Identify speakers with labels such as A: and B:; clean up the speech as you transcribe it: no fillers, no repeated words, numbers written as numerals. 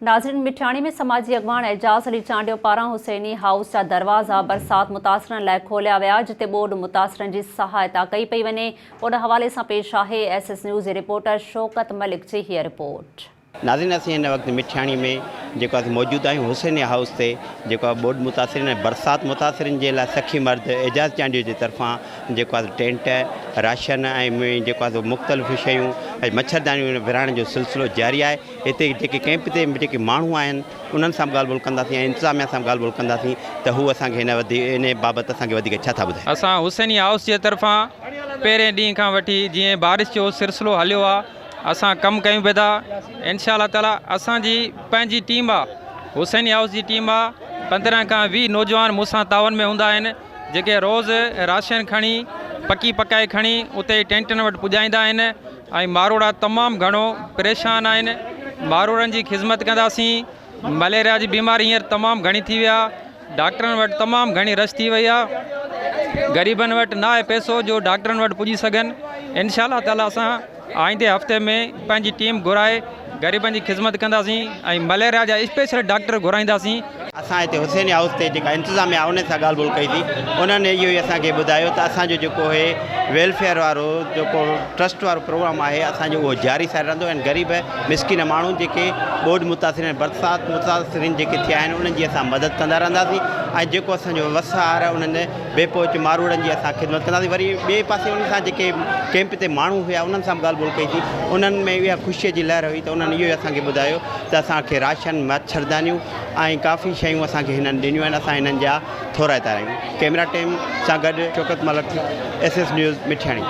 A: नाज़रीन, मिठाणी में समाजी अॻवान एजाज़ अली चांडियो पारां हुसैनी हाउस जा दरवाज़ा बरसात मुतासिरनि लाइ खोलिया विया, जिते ॿोॾि मुतासिरनि जी सहायता कई पई वञे। उन हवाले सां पेश आहे SS न्यूज़ जे रिपोर्टर शौकत मलिक जी हीअ रिपोर्ट।
B: नाज़रीन, असीं हिन वक़्तु मिठाणी में मौजूदु आहियूं हुसैनी हाउस ते, ॿोॾि मुतासिरनि ऐं बरसात मुतासिरनि जे लाइ सखी मर्द एजाज़ चांडियो जी तरफ़ां टेंट, राशन ऐं मुख़्तलिफ़ शयूं ऐं मच्छरदानियूं विराइण जो सिलसिलो जारी आहे। हिते कैंप ते माण्हू आहिनि, उन्हनि सां ॻाल्हि ॿोल कंदासीं ऐं इंतिज़ामिया सां ॻाल्हि ॿोल कंदासीं त हू असांखे इन बाबति असांखे वधीक छा था ॿुधाइनि।
C: असां हुसैनी हाउस जे तरफ़ां पहिरें ॾींहं खां वठी जीअं बारिश जो सिलसिलो हलियो आहे, असां कमु कयूं पिया था। इंशा अल्लाह ताला असांजी पंहिंजी टीम आहे, हुसैनी हाउस जी टीम आहे। 15 खां 20 नौजवान मूंसां तावन में हूंदा आहिनि, जेके रोज़ राशन खणी पकी पकाए खणी उते टेंटनि वटि पुॼाईंदा आहिनि। ऐं मारोड़ा तमामु घणो परेशान आहिनि। मारोड़नि जी ख़िदमत कंदासीं। मलेरिया जी बीमारी हींअर तमामु घणी थी वई आहे, डॉक्टरनि वटि तमामु घणी रश थी वई आहे। ग़रीबनि वटि न आहे पैसो जो डॉक्टरनि वटि पुॼी सघनि। इंशा अल्लाह ताला असां आईंदे हफ़्ते में पंहिंजी टीम घुराए ग़रीबनि जी ख़िदमत कंदासीं ऐं मलेरिया जा स्पेशल डॉक्टर घुराईंदासीं।
B: असां हिते हुसैनी हाउस ते इंतिज़ामिया उन सां ॻाल्हि ॿोल कई थी। उन्हनि इहो ई असांखे ॿुधायो त असांजो वेलफेयर वारो ट्रस्ट वारो प्रोग्राम आहे, असांजो उहो जारी सां रहंदो ऐं ग़रीब मिसकिन माण्हू ॿोॾि मुतासिरनि बरसात मुतासिरनि थिया आहिनि, उन्हनि जी असां मदद कंदा रहंदासीं। ऐं असांजो वसार आहे उन्हनि बेपोच मारोड़नि जी असां ख़िदमत कंदासीं। वरी ॿिए पासे उन सां कैंप ते माण्हू हुआ, उन्हनि सां ॻाल्हि ॿोल कई थी। उन्हनि में इहा ख़ुशीअ जी लहर हुई त उन्हनि इहो ई असांखे ॿुधायो त असांखे राशन, मच्छरदानियूं ऐं काफ़ी शयूं असांखे हिननि ॾिनियूं आहिनि। असां हिननि जा थोराइता आहियूं। कैमरा टीम सां गॾु शौकत मलिक, SS न्यूज़ मिठाणी।